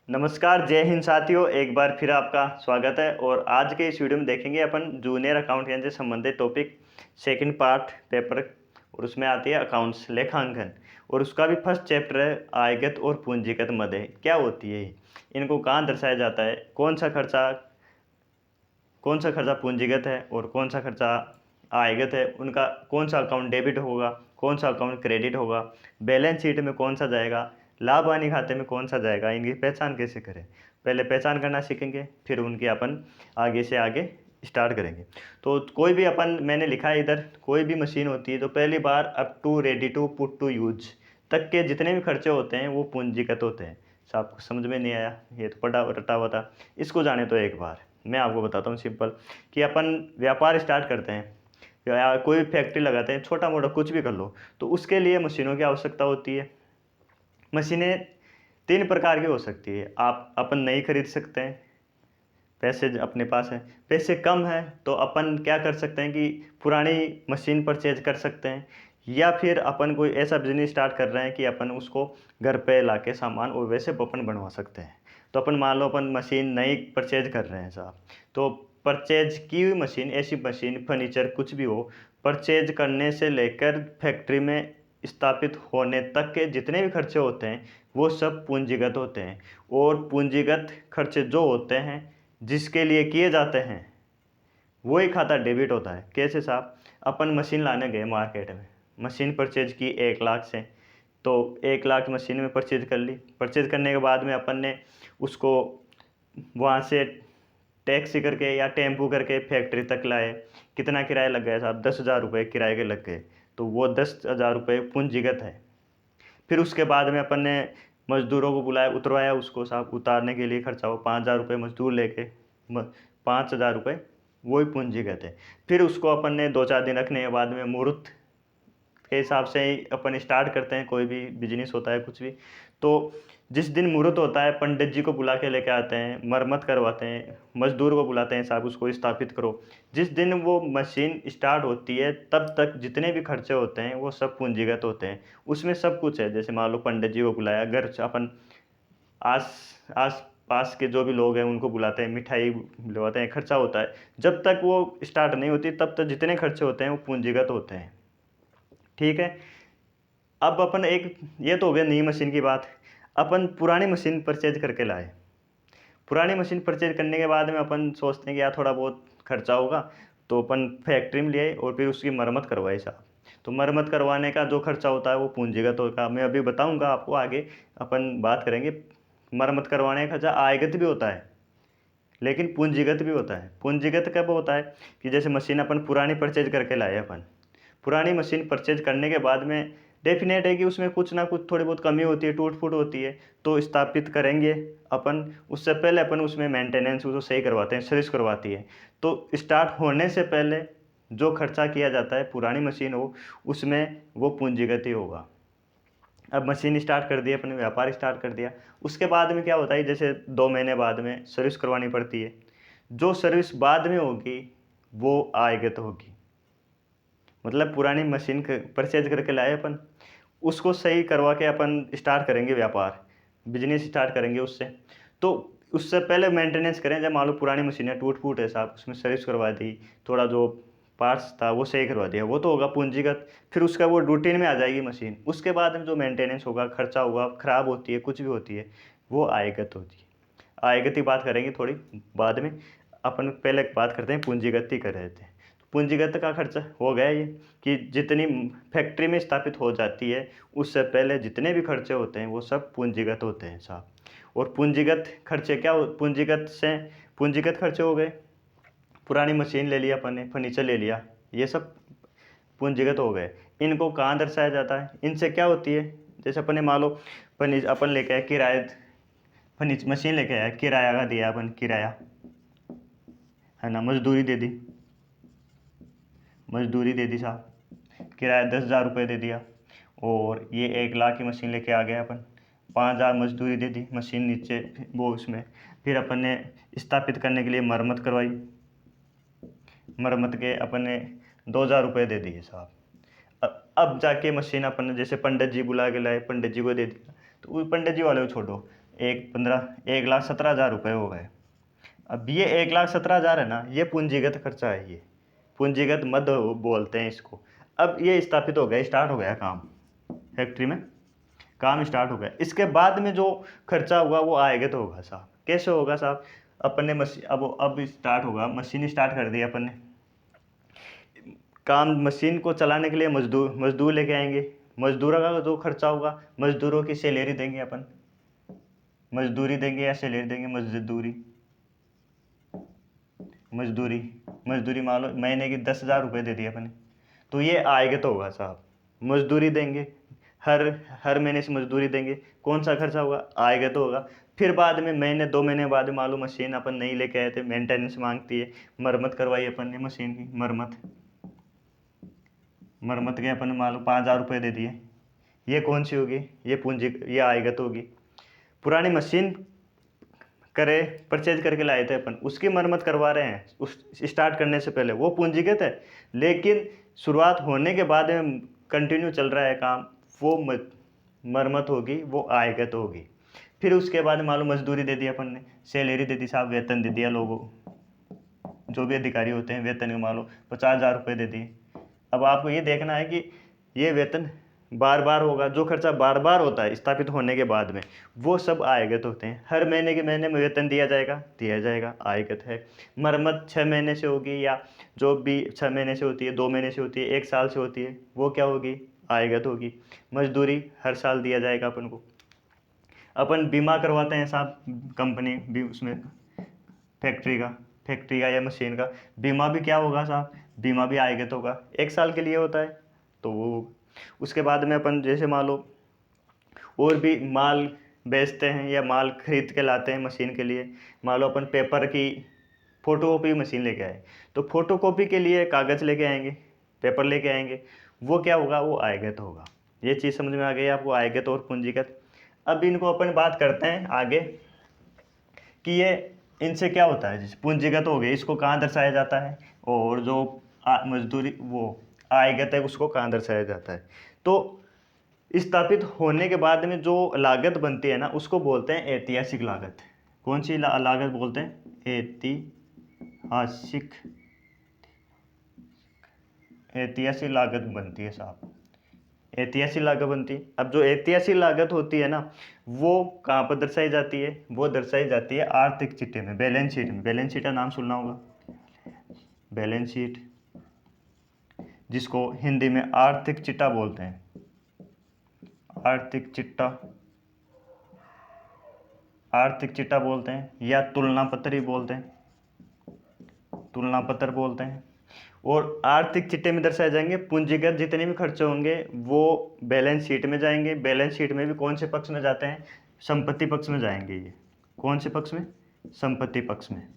नमस्कार, जय हिंद साथियों। एक बार फिर आपका स्वागत है। और आज के इस वीडियो में देखेंगे अपन जूनियर अकाउंटेंट से संबंधित टॉपिक सेकंड पार्ट पेपर, और उसमें आती है अकाउंट्स लेखांकन, और उसका भी फर्स्ट चैप्टर है आयगत और पूंजीगत मदें। क्या होती है, इनको कहाँ दर्शाया जाता है, कौन सा खर्चा पूंजीगत है और कौन सा खर्चा आयगत है, उनका कौन सा अकाउंट डेबिट होगा, कौन सा अकाउंट क्रेडिट होगा, बैलेंस शीट में कौन सा जाएगा, लाभ हानि खाते में कौन सा जाएगा, इनकी पहचान कैसे करें। पहले पहचान करना सीखेंगे, फिर उनकी अपन आगे से आगे स्टार्ट करेंगे। तो कोई भी अपन, मैंने लिखा है इधर, कोई भी मशीन होती है तो पहली बार up to ready to put to use तक के जितने भी खर्चे होते हैं वो पूंजीगत होते हैं। आपको समझ में नहीं आया, ये तो पढ़ा रटा हुआ था, इसको जाने तो एक बार मैं आपको बताता हूँ सिंपल, कि अपन व्यापार स्टार्ट करते हैं या कोई फैक्ट्री लगाते हैं, छोटा मोटा कुछ भी कर लो, तो उसके लिए मशीनों की आवश्यकता होती है। मशीनें तीन प्रकार की हो सकती है। आप अपन नहीं खरीद सकते हैं, पैसे अपने पास है, पैसे कम है तो अपन क्या कर सकते हैं कि पुरानी मशीन परचेज कर सकते हैं, या फिर अपन कोई ऐसा बिजनेस स्टार्ट कर रहे हैं कि अपन उसको घर पे लाके सामान और वैसे अपन बनवा सकते हैं। तो अपन मान लो अपन मशीन नई परचेज कर रहे हैं साहब, तो परचेज की हुई मशीन, ऐसी मशीन फर्नीचर कुछ भी हो, परचेज करने से लेकर फैक्ट्री में स्थापित होने तक के जितने भी खर्चे होते हैं वो सब पूंजीगत होते हैं। और पूंजीगत खर्चे जो होते हैं जिसके लिए किए जाते हैं वही खाता डेबिट होता है। कैसे साहब, अपन मशीन लाने गए मार्केट में, मशीन परचेज की 1 लाख से, तो 1 लाख मशीन में परचेज कर ली। परचेज करने के बाद में अपन ने उसको वहाँ से टैक्सी करके या टेम्पू करके फैक्ट्री तक लाए। कितना किराया लग गया साहब, 10,000 रुपये किराए के लग गए, तो वो 10,000 रुपये पूंजीगत है। फिर उसके बाद में अपन ने मज़दूरों को बुलाया, उतरवाया उसको साहब, उतारने के लिए खर्चा हो 5,000 रुपये मजदूर लेके 5,000 रुपये, वही पूंजीगत है। फिर उसको अपन ने 2-4 दिन रखने के बाद में मुहूर्त के हिसाब से ही अपन स्टार्ट करते हैं, कोई भी बिजनेस होता है कुछ भी। तो जिस दिन मुहूर्त होता है पंडित जी को बुला के लेके आते हैं, मरम्मत करवाते हैं, मजदूर को बुलाते हैं, साहब उसको स्थापित करो। जिस दिन वो मशीन स्टार्ट होती है तब तक जितने भी खर्चे होते हैं वो सब पूंजीगत होते हैं। उसमें सब कुछ है, जैसे मान लो पंडित जी को बुलाया, घर से अपन आस आस पास के जो भी लोग हैं उनको बुलाते हैं, मिठाई बुलवाते हैं, खर्चा होता है। जब तक वो स्टार्ट नहीं होती तब तक जितने खर्चे होते हैं वो पूंजीगत होते हैं। ठीक है। अब अपन एक, ये तो हो गया नई मशीन की बात। अपन पुरानी मशीन परचेज करके लाए। पुरानी मशीन परचेज करने के बाद में अपन सोचते हैं कि यार थोड़ा बहुत खर्चा होगा, तो अपन फैक्ट्री में ले आए और फिर उसकी मरम्मत करवाई साहब। तो मरम्मत करवाने का जो खर्चा होता है वो पूंजीगत होगा। मैं अभी बताऊंगा आपको, आगे अपन बात करेंगे। मरम्मत करवाने का खर्चा आयगत भी होता है लेकिन पूंजीगत भी होता है। पूंजीगत कब होता है कि जैसे मशीन अपन पुरानी परचेज करके लाए, अपन पुरानी मशीन परचेज करने के बाद में डेफिनेट है कि उसमें कुछ ना कुछ थोड़ी बहुत कमी होती है, टूट फूट होती है, तो स्थापित करेंगे अपन। उससे पहले अपन उसमें मेंटेनेंस उसको सही करवाते हैं, सर्विस करवाती है। तो स्टार्ट होने से पहले जो खर्चा किया जाता है, पुरानी मशीन हो, उसमें वो पूंजीगत ही होगा। अब मशीन स्टार्ट कर दी, अपने व्यापार स्टार्ट कर दिया, उसके बाद में क्या होता है, जैसे 2 महीने बाद में सर्विस करवानी पड़ती है। जो सर्विस बाद में होगी वो आयगत होगी। मतलब पुरानी मशीन परचेज करके लाए अपन, उसको सही करवा के अपन स्टार्ट करेंगे व्यापार, बिजनेस स्टार्ट करेंगे उससे। तो उससे पहले मेंटेनेंस करें। जब मान लो पुरानी मशीनें टूट फूट है साहब, उसमें सर्विस करवा दी, थोड़ा जो पार्ट्स था वो सही करवा दिया, वो तो होगा पूंजीगत। फिर उसका वो रूटीन में आ जाएगी मशीन। उसके बाद में जो मेंटेनेंस होगा, खर्चा होगा, ख़राब होती है, कुछ भी होती है, वो आयगत होती है। आयगत की बात करेंगे थोड़ी बाद में। अपन पहले बात करते हैं पूंजीगत की कर रहे थे। पूंजीगत का खर्चा हो गया ये, कि जितनी फैक्ट्री में स्थापित हो जाती है उससे पहले जितने भी खर्चे होते हैं वो सब पूंजीगत होते हैं साहब। और पूंजीगत खर्चे क्या पूंजीगत खर्चे हो गए, पुरानी मशीन ले लिया अपन ने, फर्नीचर ले लिया, ये सब पूंजीगत हो गए। इनको कहाँ दर्शाया जाता है, इनसे क्या होती है, जैसे अपन ने मान लो अपन लेके आए किराए, फर्नीचर मशीन लेके आया, किराया का दिया अपन, किराया है ना, मजदूरी दे दी साहब, किराया 10,000 रुपये दे दिया। और ये 1 लाख की मशीन लेके आ गए अपन, 5,000 मजदूरी दे दी मशीन नीचे वो उसमें। फिर अपन ने स्थापित करने के लिए मरम्मत करवाई, मरम्मत के अपन ने 2,000 रुपये दे दिए साहब। अब जाके मशीन अपन ने जैसे पंडित जी बुला के लाए, पंडित जी को दे दिया, तो उस पंडित जी वाले को छोड़ो, 1,17,000 रुपये हो गए। अब ये 1,17,000 है ना, ये पूंजीगत खर्चा है, ये पूंजीगत मद बोलते हैं इसको। अब ये स्थापित हो गया, स्टार्ट हो गया काम, फैक्ट्री में काम स्टार्ट हो गया। इसके बाद में जो खर्चा हुआ वो आएगा तो होगा साहब। कैसे होगा साहब? अपन ने मशीन, अब स्टार्ट होगा, मशीन स्टार्ट कर दी अपन ने काम। मशीन को चलाने के लिए मजदूर लेके आएंगे। मजदूरों का जो खर्चा होगा, मजदूरों की सैलरी देंगे अपन, मजदूरी देंगे या सैलरी देंगे? मजदूरी मजदूरी मान लो महीने की 10,000 रुपये दे दिए अपन ने, तो ये आएगा तो होगा साहब। मजदूरी देंगे, हर महीने से मजदूरी देंगे, कौन सा खर्चा होगा? आएगा तो होगा। फिर बाद में महीने 2 महीने बाद मान लो मशीन अपन नहीं लेके आए थे, मेंटेनेंस मांगती है, मरम्मत करवाई अपन ने मशीन की, मरम्मत के अपन ने मान लो 5,000 रुपये दे दिए, ये कौन सी होगी? ये पूंजी, ये आएगा तो होगी। पुरानी मशीन करे परचेज करके लाए थे अपन, उसकी मरम्मत करवा रहे हैं उस स्टार्ट करने से पहले, वो पूंजीगत है। लेकिन शुरुआत होने के बाद में कंटिन्यू चल रहा है काम, वो मरम्मत होगी, वो आयगत होगी। फिर उसके बाद मालूम मजदूरी दे दी अपन ने, सैलरी दे दी साहब, वेतन दे दिया लोगों, जो भी अधिकारी होते हैं वेतन मान लो 50,000 रुपये दे दिए। अब आपको ये देखना है कि ये वेतन बार बार होगा, जो खर्चा बार बार होता है स्थापित होने के बाद में, वो सब आयगत होते हैं। हर महीने के महीने में वेतन दिया जाएगा, आयगत है। मरम्मत 6 महीने से होगी, या जो भी 6 महीने से होती है, 2 महीने से होती है, 1 साल से होती है, वो क्या होगी? आयगत होगी। मजदूरी हर साल दिया जाएगा अपन को। अपन बीमा करवाते हैं साहब, कंपनी भी उसमें फैक्ट्री का या मशीन का बीमा भी क्या होगा साहब? बीमा भी आयगत होगा, 1 साल के लिए होता है, तो वो उसके बाद में अपन जैसे मान लो और भी माल बेचते हैं या माल खरीद के लाते हैं मशीन के लिए। मान लो अपन पेपर की फ़ोटोकॉपी मशीन लेके आए, तो फ़ोटोकॉपी के लिए कागज़ लेके आएंगे, पेपर लेके आएंगे, वो क्या होगा? वो आयगत होगा। ये चीज़ समझ में आ गई आपको, आयगत और पूंजीगत। अब इनको अपन बात करते हैं आगे कि ये इनसे क्या होता है। जैसे पूंजीगत हो गई, इसको कहाँ दर्शाया जाता है, और जो मजदूरी वो आयगत है उसको कहाँ दर्शाया जाता है। तो स्थापित होने के बाद में जो लागत बनती है ना, उसको बोलते हैं ऐतिहासिक लागत। कौन सी लागत बोलते हैं? ऐतिहासिक लागत बनती है साहब, ऐतिहासिक लागत बनती है। अब जो ऐतिहासिक लागत होती है ना, वो कहाँ पर दर्शाई जाती है? वो दर्शाई जाती है आर्थिक चिट्ठे में, बैलेंस शीट में। बैलेंस शीट का नाम सुनना होगा, बैलेंस शीट, जिसको हिंदी में आर्थिक चिट्ठा बोलते हैं, आर्थिक चिट्ठा बोलते हैं, या तुलना पत्र ही बोलते हैं, तुलना पत्र बोलते हैं। और आर्थिक चिट्ठे में दर्शाए जाएंगे पूंजीगत जितने भी खर्चे होंगे, वो बैलेंस शीट में जाएंगे। बैलेंस शीट में भी कौन से पक्ष में जाते हैं? संपत्ति पक्ष में जाएंगे। ये कौन से पक्ष में? संपत्ति पक्ष में।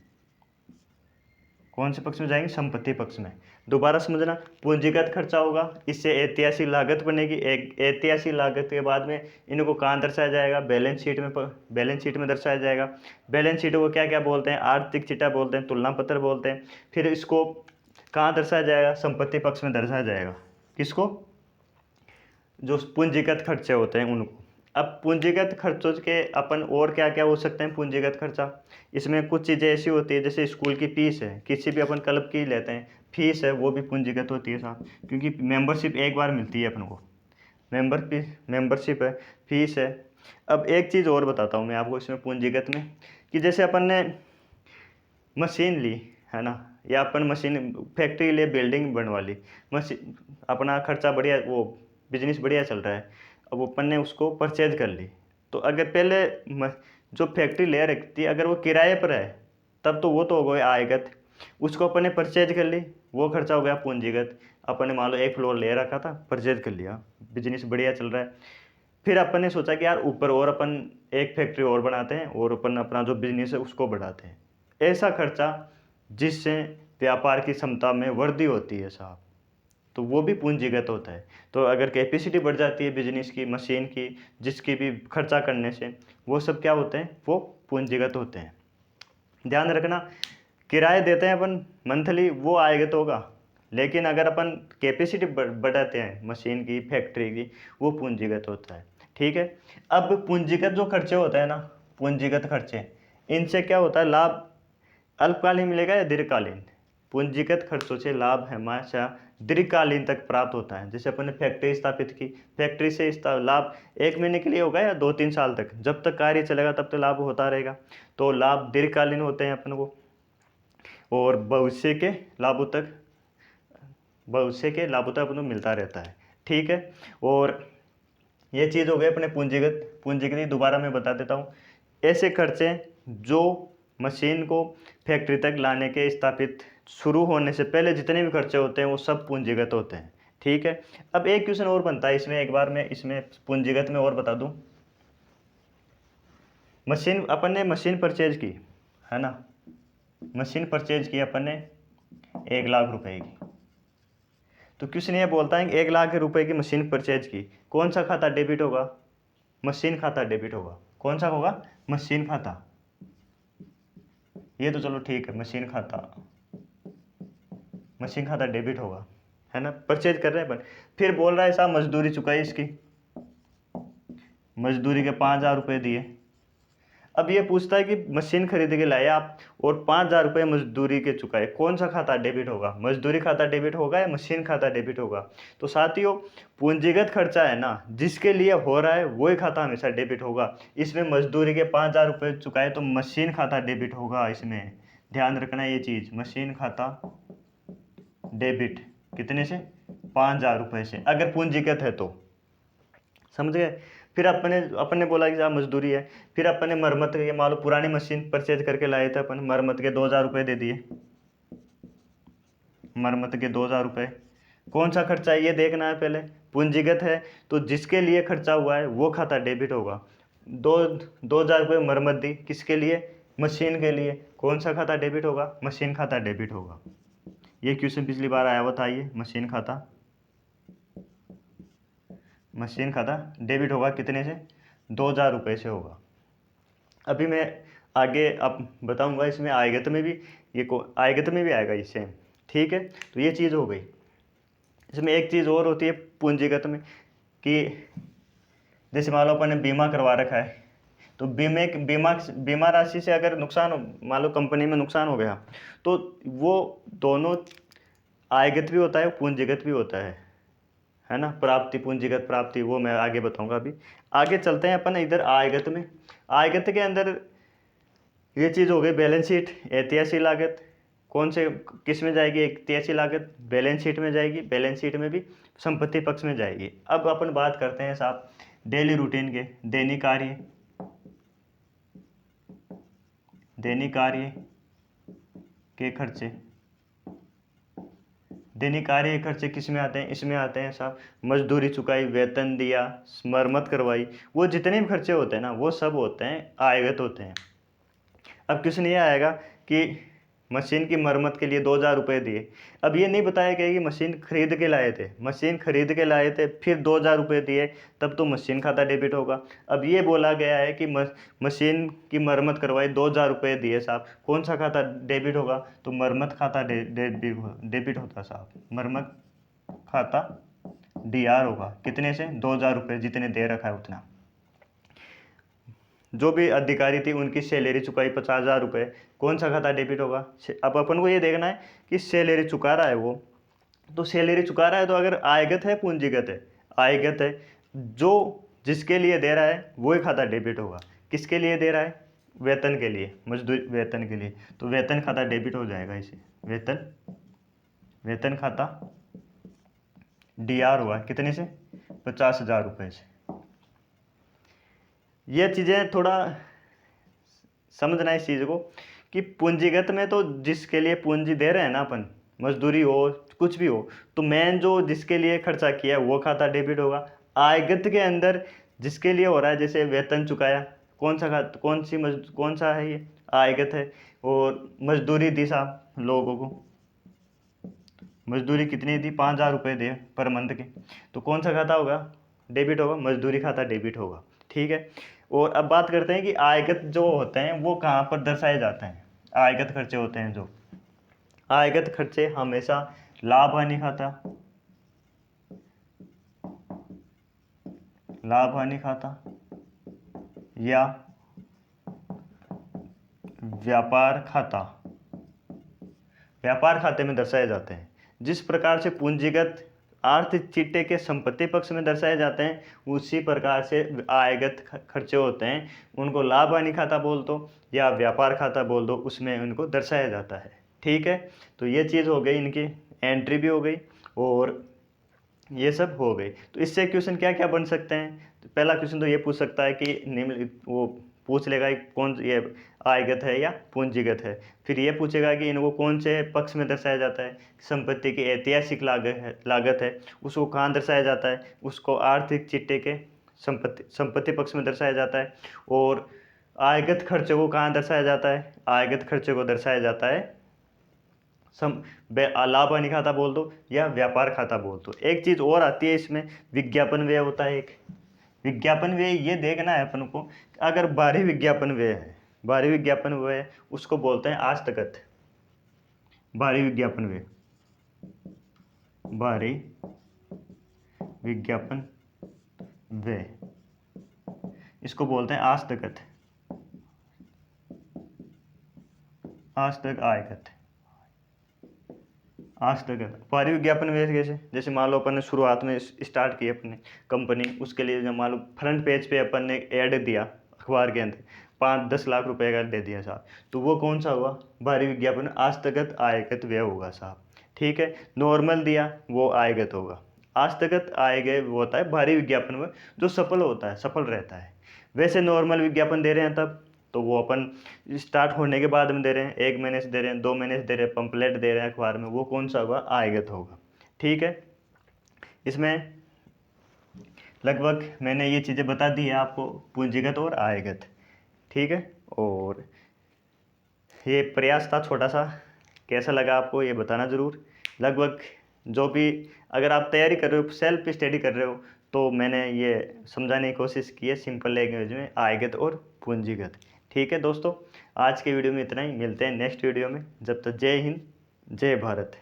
कौन से पक्ष में जाएंगे? संपत्ति पक्ष में। दोबारा समझना, पूंजीगत खर्चा होगा, इससे ऐतिहासिक लागत बनेगी। एक ऐतिहासिक लागत के बाद में इनको कहाँ दर्शाया जाएगा? बैलेंस शीट में, बैलेंस शीट में दर्शाया जाएगा। बैलेंस शीट को क्या क्या बोलते हैं? आर्थिक चिट्ठा बोलते हैं, तुलना पत्र बोलते हैं। फिर इसको कहाँ दर्शाया जाएगा? संपत्ति पक्ष में दर्शाया जाएगा। किसको? जो पूंजीगत खर्चे होते हैं उनको। अब पूंजीगत खर्चों के अपन और क्या क्या हो सकते हैं पूंजीगत खर्चा? इसमें कुछ चीज़ें ऐसी होती है, जैसे स्कूल की फीस है, किसी भी अपन क्लब की लेते हैं फीस है, वो भी पूंजीगत होती है साहब, क्योंकि मेंबरशिप एक बार मिलती है अपन को, मेंबरशिप है, फीस है। अब एक चीज़ और बताता हूँ मैं आपको इसमें पूंजीगत में, कि जैसे अपन ने मशीन ली है ना, या अपन मशीन फैक्ट्री ले, बिल्डिंग बनवा ली, मशीन अपना खर्चा बढ़िया, वो बिजनेस बढ़िया चल रहा है, अब अपन ने उसको परचेज कर ली। तो अगर पहले जो फैक्ट्री ले रखती, अगर वो किराए पर है, तब तो वो तो हो गया आयगत। उसको अपन ने परचेज कर ली, वो खर्चा हो गया पूंजीगत। अपन ने मान लो 1 फ्लोर ले रखा था, परचेज कर लिया, बिजनेस बढ़िया चल रहा है। फिर अपन ने सोचा कि यार ऊपर और अपन एक फैक्ट्री और बनाते हैं, और अपन अपना जो बिजनेस है उसको बढ़ाते हैं। ऐसा खर्चा जिससे व्यापार की क्षमता में वृद्धि होती है साहब, तो वो भी पूंजीगत होता है। तो अगर कैपेसिटी बढ़ जाती है बिजनेस की, मशीन की, जिसकी भी खर्चा करने से, वो सब क्या होते हैं? वो पूंजीगत होते हैं। ध्यान रखना, किराए देते हैं अपन मंथली, वो आयगत होगा, लेकिन अगर अपन कैपेसिटी बढ़ाते हैं मशीन की, फैक्ट्री की, वो पूंजीगत होता है। ठीक है। अब पूंजीगत जो खर्चे होते हैं ना, पूंजीगत खर्चे, इनसे क्या होता है लाभ अल्पकालीन मिलेगा या दीर्घकालीन। पूंजीगत खर्चों से लाभ हमेशा दीर्घकालीन तक प्राप्त होता है। जैसे अपन ने फैक्ट्री स्थापित की, फैक्ट्री से लाभ 1 महीने के लिए होगा या 2-3 साल तक, जब तक कार्य चलेगा तब तक लाभ होता रहेगा। तो लाभ दीर्घकालीन होते हैं अपन को, और भविष्य के लाभों तक अपन को मिलता रहता है। ठीक है, और ये चीज़ हो गई अपने पूंजीगत दोबारा मैं बता देता हूँ। ऐसे खर्चे जो मशीन को फैक्ट्री तक लाने के स्थापित शुरू होने से पहले जितने भी खर्चे होते हैं वो सब पूंजीगत होते हैं। ठीक है, अब एक क्वेश्चन और बनता है इसमें, एक बार मैं इसमें पूंजीगत में और बता दूं। अपन ने मशीन परचेज की है ना, मशीन परचेज की अपन ने 1 लाख रुपए की। तो क्वेश्चन ये बोलता है कि 1 लाख रुपए की मशीन परचेज की, कौन सा खाता डेबिट होगा? मशीन खाता डेबिट होगा। कौन सा होगा? मशीन खाता। ये तो चलो ठीक है, मशीन खाता डेबिट होगा, है ना, परचेज कर रहे हैं अपन। फिर बोल रहा है साहब मजदूरी चुकाई इसकी, मजदूरी के 5,000 रुपये दिए। अब ये पूछता है कि मशीन खरीद के लाए आप और 5,000 रुपये मजदूरी के चुकाए, कौन सा खाता डेबिट होगा? मजदूरी खाता डेबिट होगा या मशीन खाता डेबिट होगा? तो साथियों, पूंजीगत खर्चा है ना, जिसके लिए हो रहा है वही खाता हमेशा डेबिट होगा। इसमें मजदूरी के 5,000 रुपये चुकाए तो मशीन खाता डेबिट होगा। इसमें ध्यान रखना ये चीज़, मशीन खाता डेबिट कितने से? 5,000 रुपये से, अगर पूंजीगत है तो। समझ गए? फिर अपन ने बोला कि साहब मजदूरी है। फिर अपन ने मरम्मत के, मान लो पुरानी मशीन परचेज करके लाए थे अपन, मरम्मत के 2,000 रुपये दे दिए। मरम्मत के 2,000 रुपये, कौन सा खर्चा है ये देखना है पहले। पूंजीगत है तो जिसके लिए खर्चा हुआ है वो खाता डेबिट होगा। 2,000 रुपये मरम्मत दी, किसके लिए? मशीन के लिए, कौन सा खाता डेबिट होगा? मशीन खाता डेबिट होगा। ये क्वेश्चन पिछली बार आया हुआ था, ये मशीन खाता डेबिट होगा कितने से? 2,000 रुपये से होगा। अभी मैं आगे अब बताऊंगा इसमें आयगत में भी, आयगत में भी आएगा इससे। ठीक है, तो ये चीज़ हो गई। इसमें एक चीज़ और होती है पूंजीगत में, कि जैसे मान लो अपन ने बीमा करवा रखा है, तो बीमा राशि से अगर नुकसान हो, मान लो कंपनी में नुकसान हो गया, तो वो दोनों आयगत भी होता है पूंजीगत भी होता है ना। प्राप्ति, पूंजीगत प्राप्ति, वो मैं आगे बताऊंगा। अभी आगे चलते हैं अपन इधर आयगत में। आयगत के अंदर ये चीज़ हो गई बैलेंस शीट, ऐतिहासिक लागत। कौन से किस में जाएगी? ऐतिहासिक लागत बैलेंस शीट में जाएगी, बैलेंस शीट में भी संपत्ति पक्ष में जाएगी। अब अपन बात करते हैं साहब डेली रूटीन के, दैनिक कार्य के खर्चे। दैनिक कार्य के खर्चे किस में आते हैं? इसमें आते हैं साहब मजदूरी चुकाई, वेतन दिया, मरम्मत करवाई, वो जितने भी खर्चे होते हैं ना वो सब होते हैं आयगत होते हैं। अब क्वेश्चन ये आएगा कि मशीन की मरम्मत के लिए 2,000 रुपये दिए। अब ये नहीं बताया गया कि मशीन खरीद के लाए थे, फिर 2,000 रुपये दिए, तब तो मशीन खाता डेबिट होगा। अब ये बोला गया है कि मशीन की मरम्मत करवाई, 2,000 रुपये दिए साहब, कौन सा खाता डेबिट होगा? तो मरम्मत खाता डेबिट होता साहब, मरम्मत खाता DR होगा। कितने से? 2,000 रुपये, जितने दे रखा है उतना। जो भी अधिकारी थी उनकी सैलरी चुकाई 50,000 रुपये, कौन सा खाता डेबिट होगा? अब अपन को ये देखना है कि सैलरी चुका रहा है वो, तो सैलरी चुका रहा है तो अगर आयगत है पूंजीगत है? आयगत है। जो जिसके लिए दे रहा है वही खाता डेबिट होगा। किसके लिए दे रहा है? वेतन के लिए, मजदूरी वेतन के लिए, तो वेतन खाता डेबिट हो जाएगा इसे। वेतन खाता DR हुआ कितने से? 50,000 रुपये से। ये चीज़ें थोड़ा समझना इस चीज़ को, कि पूंजीगत में तो जिसके लिए पूंजी दे रहे हैं ना अपन, मजदूरी हो कुछ भी हो, तो मेन जो जिसके लिए खर्चा किया है वो खाता डेबिट होगा। आयगत के अंदर जिसके लिए हो रहा है, जैसे वेतन चुकाया, कौन सा है ये? आयगत है। और मजदूरी दी साहब लोगों को, मजदूरी कितनी दी? 5,000 रुपये दे पर मंथ के, तो कौन सा खाता होगा? डेबिट होगा, मजदूरी खाता डेबिट होगा। ठीक है, और अब बात करते हैं कि आयगत जो होते हैं वो कहाँ पर दर्शाए जाते हैं। आयगत खर्चे होते हैं जो, आयगत खर्चे हमेशा लाभ हानि खाता या व्यापार खाता, व्यापार खाते में दर्शाए जाते हैं। जिस प्रकार से पूंजीगत आर्थिक चिट्टे के संपत्ति पक्ष में दर्शाए जाते हैं, उसी प्रकार से आयगत खर्चे होते हैं, उनको लाभ हानि खाता बोल दो या व्यापार खाता बोल दो, उसमें उनको दर्शाया जाता है। ठीक है, तो ये चीज़ हो गई, इनकी एंट्री भी हो गई और ये सब हो गई। तो इससे क्वेश्चन क्या क्या बन सकते हैं? तो पहला क्वेश्चन तो ये पूछ सकता है कि निम्न, वो पूछ लेगा कि कौन ये आयगत है या पूंजीगत है। फिर ये पूछेगा कि इनको कौन से पक्ष में दर्शाया जाता है। संपत्ति की ऐतिहासिक लागत है, उसको कहाँ दर्शाया जाता है, उसको आर्थिक चिट्टे के संपत्ति पक्ष में दर्शाया जाता है। और आयगत खर्चे को कहाँ दर्शाया जाता है? आयगत खर्चे को दर्शाया जाता है लाभ हानि खाता बोल दो या व्यापार खाता बोल दो। एक चीज़ और आती है इसमें, विज्ञापन व्यय होता है एक। विज्ञापन व्यय ये देखना है अपन को, अगर बाहरी विज्ञापन व्यय है, बाहरी विज्ञापन व्यय उसको बोलते हैं आस्थगत। बाहरी विज्ञापन व्यय, बाहरी विज्ञापन व्यय, इसको बोलते हैं आस्थगत, आस्थगत आयगत, आस्थगत। बाहरी विज्ञापन व्यय कैसे? जैसे मान लो अपन ने शुरुआत में स्टार्ट की अपने कंपनी, उसके लिए मान लो फ्रंट पेज पे अपन ने ऐड दिया अखबार के अंदर, 5-10 लाख रुपए का दे दिया साहब, तो वो कौन सा हुआ? बाहरी विज्ञापन, आस्थगत आयगत व्यय होगा साहब। ठीक है, नॉर्मल दिया वो आयगत होगा। आस्थगत आयगत वो होता है बाहरी विज्ञापन में जो सफल होता है, सफल रहता है। वैसे नॉर्मल विज्ञापन दे रहे हैं तब, तो वो अपन स्टार्ट होने के बाद में दे रहे हैं, 1 महीने से दे रहे हैं, 2 महीने से दे रहे हैं, पंपलेट दे रहे हैं अखबार में, वो कौन सा होगा? आयगत होगा। ठीक है, इसमें लगभग मैंने ये चीज़ें बता दी है आपको, पूंजीगत और आयगत। ठीक है, और ये प्रयास था छोटा सा, कैसा लगा आपको ये बताना ज़रूर। लगभग जो भी, अगर आप तैयारी कर रहे हो, सेल्फ स्टडी कर रहे हो, तो मैंने ये समझाने की कोशिश की है सिंपल लैंग्वेज में, आयगत और पूंजीगत। ठीक है दोस्तों, आज के वीडियो में इतना ही, मिलते हैं नेक्स्ट वीडियो में। जब तक जय हिंद, जय भारत।